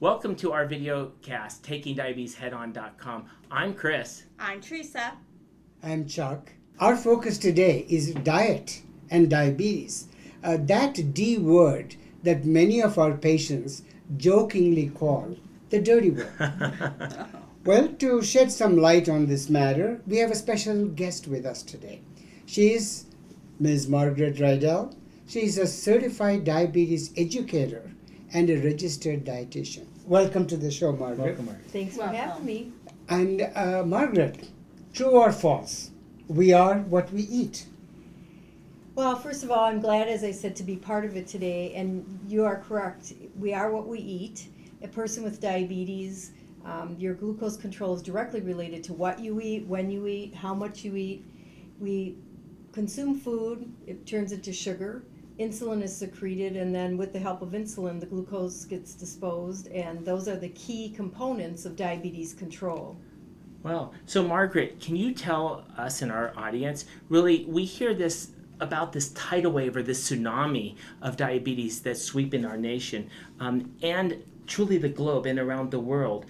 Welcome to our video cast, Takingdiabetesheadon.com. I'm Chris. I'm Teresa. I'm Chuck. Our focus today is diet and diabetes. That D word that many of our patients jokingly call the dirty word. Well, to shed some light on this matter, we have a special guest with us today. She is Ms. Margaret Rydell. She is a certified diabetes educator and a registered dietitian. Welcome to the show, Margaret. Welcome, Margaret. Thanks for having me. And Margaret, true or false? We are what we eat. Well, first of all, I'm glad, as I said, to be part of it today. And you are correct. We are what we eat. A person with diabetes, your glucose control is directly related to what you eat, when you eat, how much you eat. We consume food, it turns into sugar. Insulin is secreted, and then with the help of insulin, the glucose gets disposed, and those are the key components of diabetes control. Well, so Margaret, can you tell us and our audience, really, we hear this about this tidal wave or this tsunami of diabetes that's sweeping our nation and truly the globe and around the world.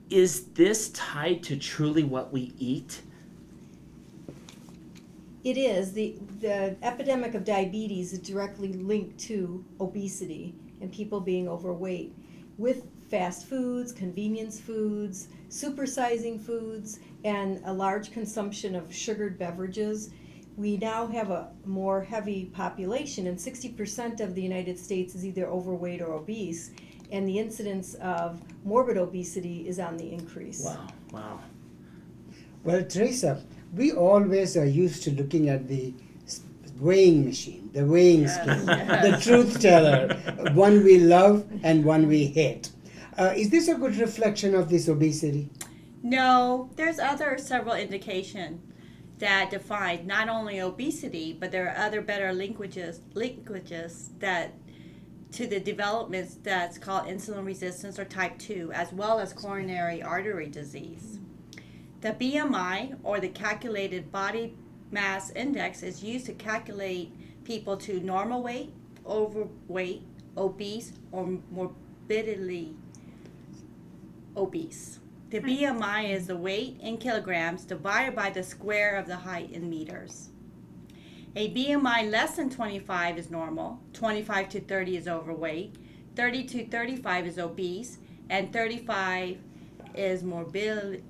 Is this tied to truly what we eat? It is. The epidemic of diabetes is directly linked to obesity and people being overweight. With fast foods, convenience foods, supersizing foods, and a large consumption of sugared beverages, we now have a more heavy population, and 60% of the United States is either overweight or obese, and the incidence of morbid obesity is on the increase. Wow. Well, Teresa, we always are used to looking at the weighing machine, the weighing scale, the truth teller, one we love and one we hate. Is this a good reflection of this obesity? No, there's several indications that define not only obesity, but there are other better linkages that to the developments that's called insulin resistance or type 2, as well as coronary artery disease. The BMI, or the calculated body mass index, is used to calculate people to normal weight, overweight, obese, or morbidly obese. The BMI is the weight in kilograms divided by the square of the height in meters. A BMI less than 25 is normal, 25 to 30 is overweight, 30 to 35 is obese, and 35 is morbidly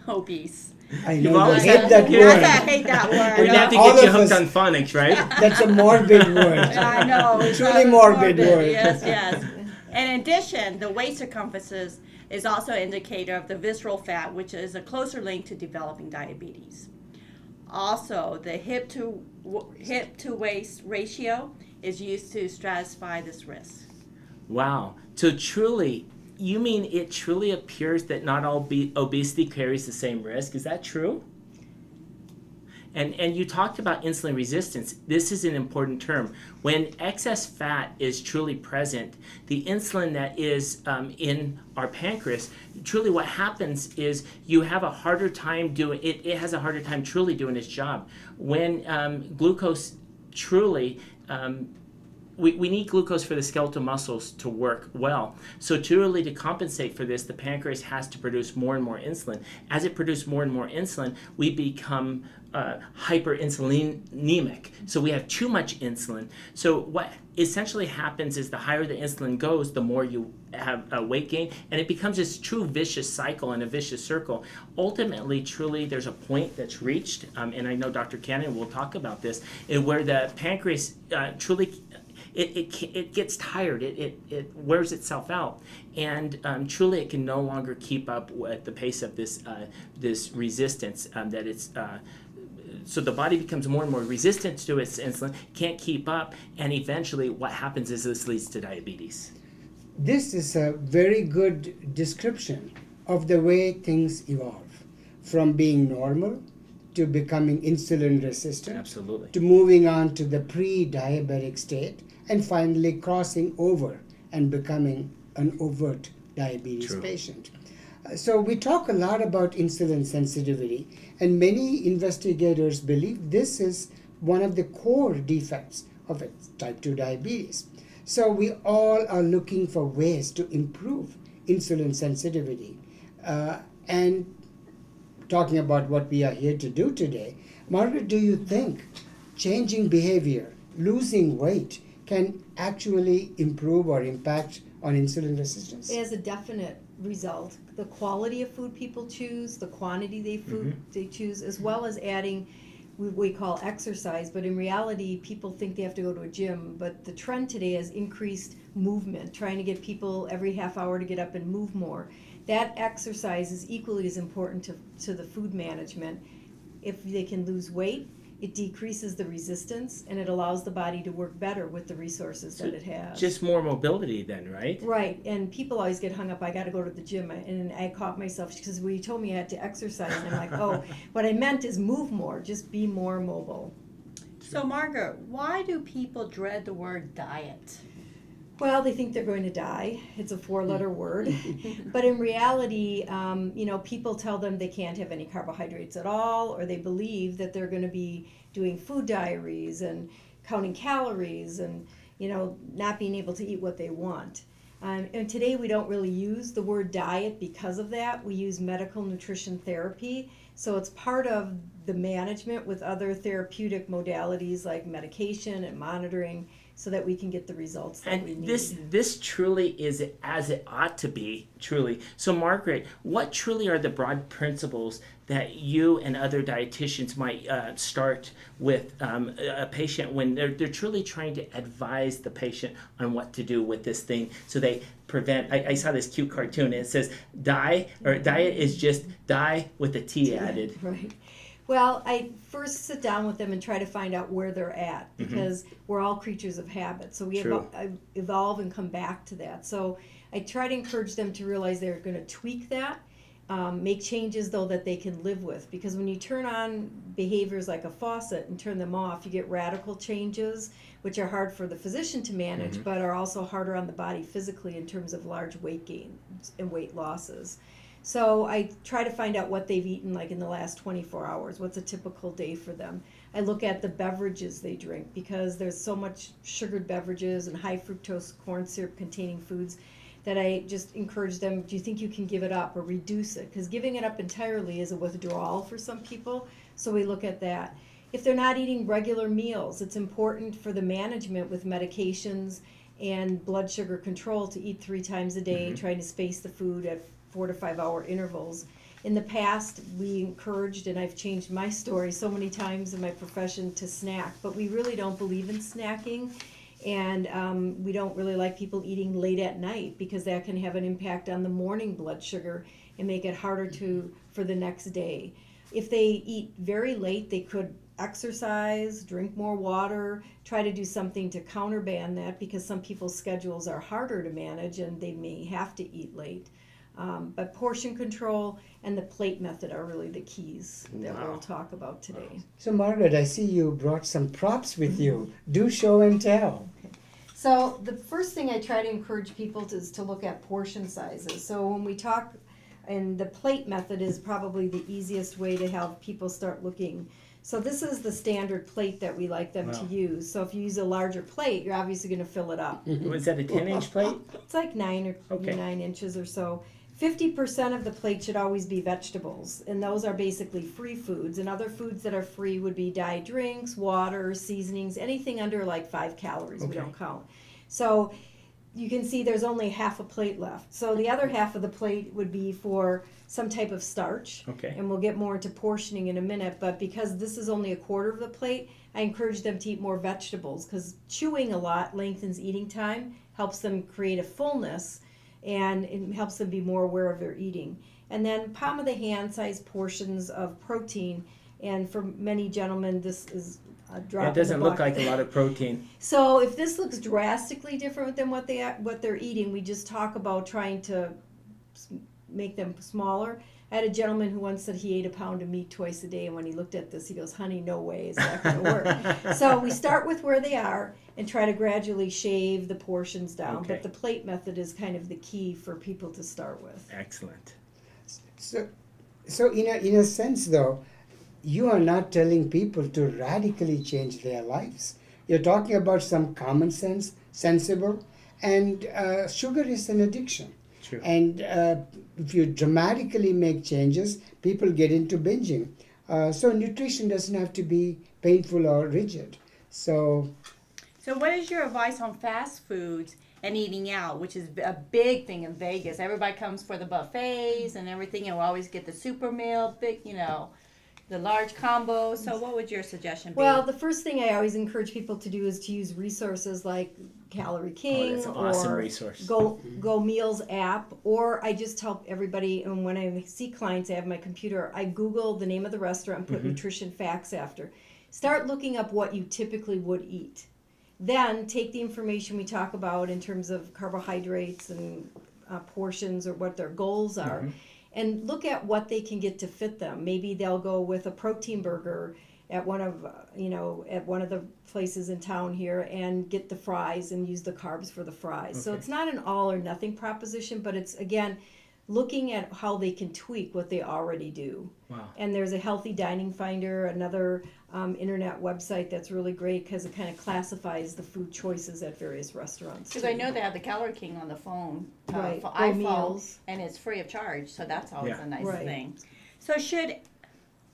obese. I You've know, I always hate had- that you word. I hate that word. We're going to have to All get you of hooked us- on phonics, right? That's a morbid word. I know. It's Truly not morbid word. Yes. And in addition, the waist circumference is also an indicator of the visceral fat, which is a closer link to developing diabetes. Also, the hip to waist ratio is used to stratify this risk. Wow. So truly, you mean it truly appears that not all obesity carries the same risk? Is that true? And you talked about insulin resistance. This is an important term. When excess fat is truly present, the insulin that is in our pancreas, truly what happens is you have a harder time doing it. It has a harder time truly doing its job. When glucose truly we need glucose for the skeletal muscles to work well. So to compensate for this, the pancreas has to produce more and more insulin. As it produces more and more insulin, we become hyperinsulinemic. So we have too much insulin. So what essentially happens is the higher the insulin goes, the more you have a weight gain, and it becomes this true vicious cycle and a vicious circle. Ultimately, truly, there's a point that's reached, and I know Dr. Cannon will talk about this, where the pancreas truly it gets tired, it wears itself out, and truly it can no longer keep up with the pace of this resistance that it's so the body becomes more and more resistant to its insulin, can't keep up, and eventually what happens is this leads to diabetes. This is a very good description of the way things evolve, from being normal to becoming insulin resistant, Absolutely. to moving on to the pre-diabetic state, and finally crossing over and becoming an overt diabetes True. patient. So we talk a lot about insulin sensitivity, and many investigators believe this is one of the core defects of type 2 diabetes. So we all are looking for ways to improve insulin sensitivity. And talking about what we are here to do today, Margaret, do you think changing behavior, losing weight, can actually improve or impact on insulin resistance? It has a definite result. The quality of food people choose, the quantity they choose, as well as adding we call exercise, but in reality people think they have to go to a gym, but the trend today has increased movement, trying to get people every half hour to get up and move more. That exercise is equally as important to the food management. If they can lose weight, it decreases the resistance and it allows the body to work better with the resources that it has. Just more mobility then, right? Right, and people always get hung up, I gotta go to the gym, and I caught myself, because when you told me I had to exercise, and I'm like, oh, what I meant is move more, just be more mobile. So Margaret, why do people dread the word diet? Well, they think they're going to die. It's a 4-letter word. But in reality, people tell them they can't have any carbohydrates at all, or they believe that they're going to be doing food diaries and counting calories and, not being able to eat what they want. And today we don't really use the word diet because of that. We use medical nutrition therapy. So it's part of the management with other therapeutic modalities like medication and monitoring, so that we can get the results that we need. This truly is as it ought to be, truly. So Margaret, what truly are the broad principles that you and other dietitians might start with a patient when they're truly trying to advise the patient on what to do with this thing, so they prevent, I saw this cute cartoon, it says diet is just die with a T added. Right. Well, I first sit down with them and try to find out where they're at, because we're all creatures of habit. So we evolve and come back to that. So I try to encourage them to realize they're going to tweak that, make changes though that they can live with. Because when you turn on behaviors like a faucet and turn them off, you get radical changes, which are hard for the physician to manage, but are also harder on the body physically in terms of large weight gains and weight losses. So I try to find out what they've eaten like in the last 24 hours. What's a typical day for them? I look at the beverages they drink, because there's so much sugared beverages and high fructose corn syrup containing foods that I just encourage them, do you think you can give it up or reduce it? Because giving it up entirely is a withdrawal for some people. So we look at that. If they're not eating regular meals, it's important for the management with medications and blood sugar control to eat 3 times a day, trying to space the food at 4 to 5 hour intervals. In the past, we encouraged, and I've changed my story so many times in my profession, to snack, but we really don't believe in snacking, and we don't really like people eating late at night, because that can have an impact on the morning blood sugar and make it harder for the next day. If they eat very late, they could exercise, drink more water, try to do something to counterban that, because some people's schedules are harder to manage and they may have to eat late. But portion control and the plate method are really the keys that we'll talk about today. So Margaret, I see you brought some props with you. Do show and tell. Okay. So the first thing I try to encourage people is to look at portion sizes. So when we talk, and the plate method is probably the easiest way to help people start looking. So this is the standard plate that we like them to use. So if you use a larger plate, you're obviously going to fill it up. Was that a 10-inch plate? It's like 9 inches or so. 50% of the plate should always be vegetables, and those are basically free foods. And other foods that are free would be diet drinks, water, seasonings, anything under like 5 calories we don't count. So you can see there's only half a plate left. So the other half of the plate would be for some type of starch. And we'll get more into portioning in a minute, but because this is only a quarter of the plate, I encourage them to eat more vegetables, because chewing a lot lengthens eating time, helps them create a fullness, and it helps them be more aware of their eating. And then palm of the hand size portions of protein, and for many gentlemen this is a drop. It doesn't look like a lot of protein. So if this looks drastically different than what they're eating, we just talk about trying to make them smaller. I had a gentleman who once said he ate a pound of meat twice a day, and when he looked at this, he goes, honey, no way is that going to work. So we start with where they are and try to gradually shave the portions down. But the plate method is kind of the key for people to start with. Excellent. So in a sense, though, you are not telling people to radically change their lives. You're talking about some common sense, sensible, and sugar is an addiction. True. And if you dramatically make changes, people get into binging. So nutrition doesn't have to be painful or rigid. So what is your advice on fast foods and eating out, which is a big thing in Vegas? Everybody comes for the buffets and everything, and we always get the super meal, big, the large combo. So what would your suggestion be? Well, the first thing I always encourage people to do is to use resources like Calorie King that's an awesome or resource. Go Meals app, or I just help everybody, and when I see clients, I have my computer, I Google the name of the restaurant and put nutrition facts after. Start looking up what you typically would eat. Then take the information we talk about in terms of carbohydrates and portions or what their goals are, and look at what they can get to fit them. Maybe they'll go with a protein burger at one of the places in town here and get the fries and use the carbs for the fries. So it's not an all or nothing proposition, but it's again looking at how they can tweak what they already do. Wow. And there's a Healthy Dining Finder, another internet website that's really great because it kind of classifies the food choices at various restaurants. Because I know they have the Calorie King on the phone, Right, for Go iPhone, Meals. and it's free of charge. So that's always Yeah. a nice Right. thing. So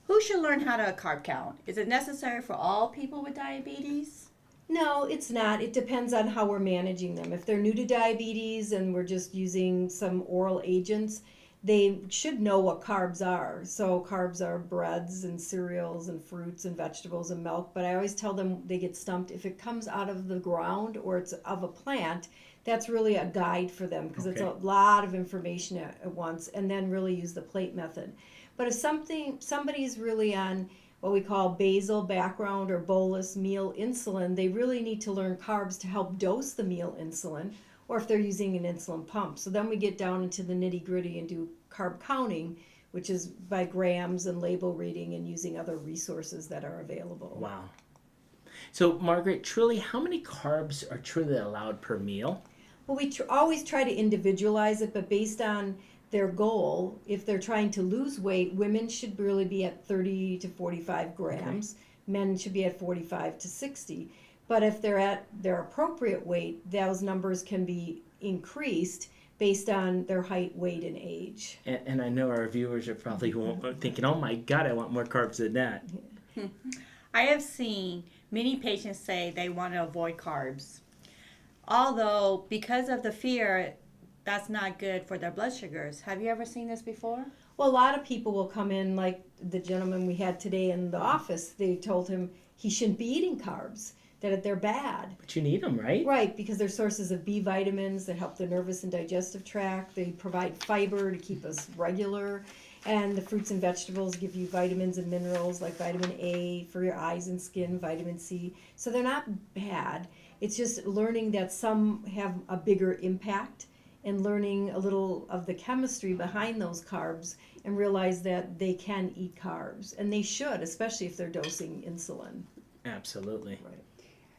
who should learn how to carb count? Is it necessary for all people with diabetes? No, it's not. It depends on how we're managing them. If they're new to diabetes and we're just using some oral agents, they should know what carbs are. So carbs are breads and cereals and fruits and vegetables and milk. But I always tell them they get stumped. If it comes out of the ground or it's of a plant, that's really a guide for them because it's a lot of information at once, and then really use the plate method. But if somebody's really on what we call basal background or bolus meal insulin, they really need to learn carbs to help dose the meal insulin, or if they're using an insulin pump. So then we get down into the nitty gritty and do carb counting, which is by grams and label reading and using other resources that are available. Wow. So Margaret, truly, how many carbs are truly allowed per meal? Well, we always try to individualize it, but based on their goal, if they're trying to lose weight, women should really be at 30 to 45 grams. Men should be at 45 to 60. But if they're at their appropriate weight, those numbers can be increased based on their height, weight, and age. And I know our viewers are probably thinking, oh my God, I want more carbs than that. I have seen many patients say they want to avoid carbs. Although, because of the fear, that's not good for their blood sugars. Have you ever seen this before? Well, a lot of people will come in, like the gentleman we had today in the office. They told him he shouldn't be eating carbs, that they're bad. But you need them, right? Right, because they're sources of B vitamins that help the nervous and digestive tract. They provide fiber to keep us regular. And the fruits and vegetables give you vitamins and minerals like vitamin A for your eyes and skin, vitamin C. So they're not bad. It's just learning that some have a bigger impact and learning a little of the chemistry behind those carbs and realize that they can eat carbs. And they should, especially if they're dosing insulin. Absolutely. Right.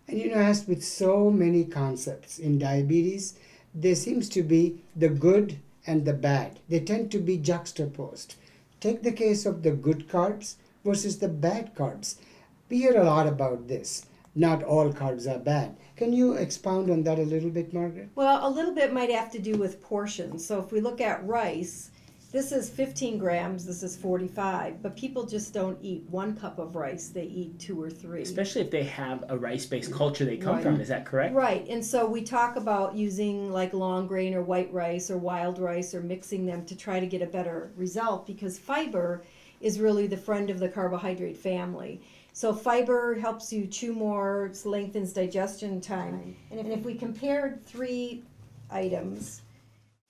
And as with so many concepts in diabetes, there seems to be the good and the bad. They tend to be juxtaposed. Take the case of the good carbs versus the bad carbs. We hear a lot about this. Not all carbs are bad. Can you expound on that a little bit, Margaret? Well, a little bit might have to do with portions. So if we look at rice, this is 15 grams, this is 45, but people just don't eat 1 cup of rice, they eat 2 or 3. Especially if they have a rice-based culture they come from, is that correct? Right, and so we talk about using like long grain or white rice or wild rice or mixing them to try to get a better result, because fiber is really the friend of the carbohydrate family. So fiber helps you chew more, lengthens digestion time. And if we compared 3 items,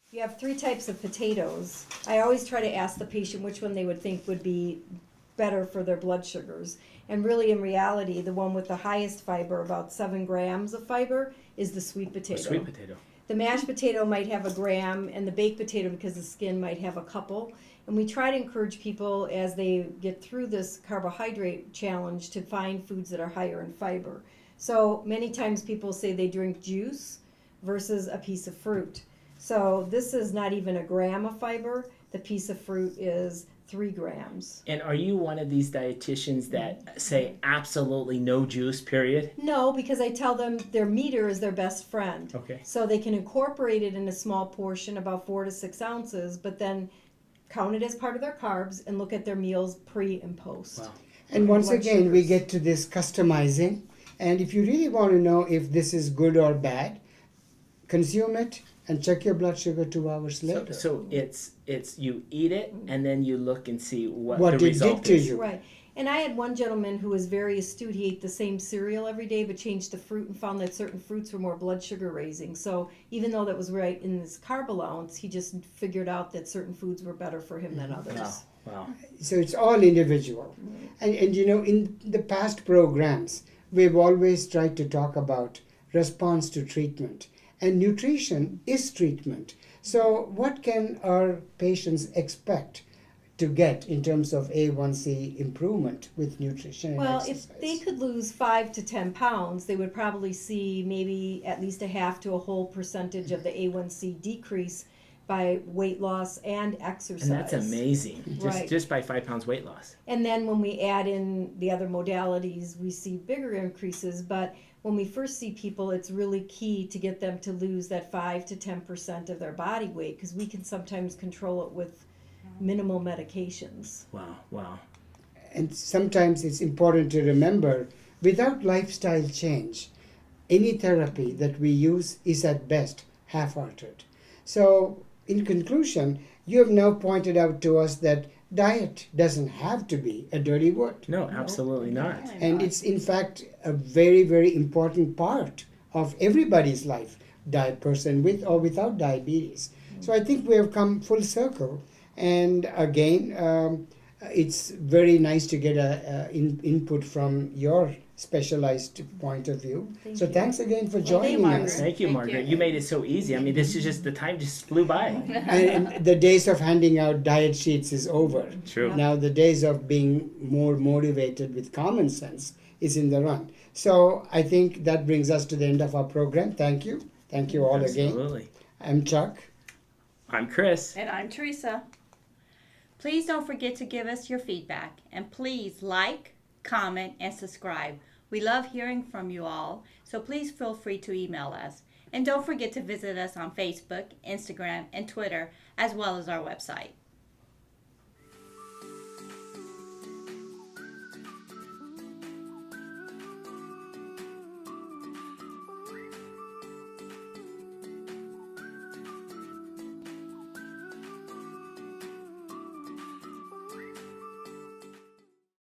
you have 3 types of potatoes. I always try to ask the patient which one they would think would be better for their blood sugars. And really, in reality, the one with the highest fiber, about 7 grams of fiber, is the sweet potato. A sweet potato. The mashed potato might have 1 gram, and the baked potato, because the skin, might have a couple. And we try to encourage people as they get through this carbohydrate challenge to find foods that are higher in fiber. So many times people say they drink juice versus a piece of fruit. So this is not even 1 gram of fiber. The piece of fruit is 3 grams. And are you one of these dietitians that say absolutely no juice, period? No, because I tell them their meter is their best friend. Okay. So they can incorporate it in a small portion, about 4 to 6 ounces, but then count it as part of their carbs and look at their meals pre and post. Wow. And once Blood again, we sugars. get to this customizing. And if you really want to know if this is good or bad, consume it and check your blood sugar 2 hours So, later. so it's you eat it and then you look and see what What the it result did to is. you. Right. And I had one gentleman who was very astute. He ate the same cereal every day, but changed the fruit and found that certain fruits were more blood sugar raising. So even though that was right in his carb allowance, he just figured out that certain foods were better for him than others. Wow. Wow. So it's all individual. And you know, in the past programs, we've always tried to talk about response to treatment. And nutrition is treatment. So what can our patients expect to get in terms of A1C improvement with nutrition and Well, exercise? if they could lose 5 to 10 pounds, they would probably see maybe at least a half to a whole percentage of the A1C decrease by weight loss and exercise. And that's amazing. Right. Just by 5 pounds weight loss. And then when we add in the other modalities, we see bigger increases. But when we first see people, it's really key to get them to lose that 5 to 10% of their body weight, because we can sometimes control it with minimal medications. Wow. Wow. And sometimes it's important to remember, without lifestyle change, any therapy that we use is at best half-hearted. So, in conclusion, you have now pointed out to us that diet doesn't have to be a dirty word. No, absolutely not. And it's in fact a very, very important part of everybody's life, person with or without diabetes. So I think we have come full circle. And again, it's very nice to get input from your specialized point of view. So thanks again for joining Margaret. us. Thank you, Thank Margaret. you. You made it so easy. I mean, this is just, the time just flew by. And the days of handing out diet sheets is over. True. Now the days of being more motivated with common sense is in the run. So I think that brings us to the end of our program. Thank you. Thank you all again. Absolutely. I'm Chuck. I'm Chris. And I'm Teresa. Please don't forget to give us your feedback. And please like, comment, and subscribe. We love hearing from you all, so please feel free to email us. And don't forget to visit us on Facebook, Instagram, and Twitter, as well as our website.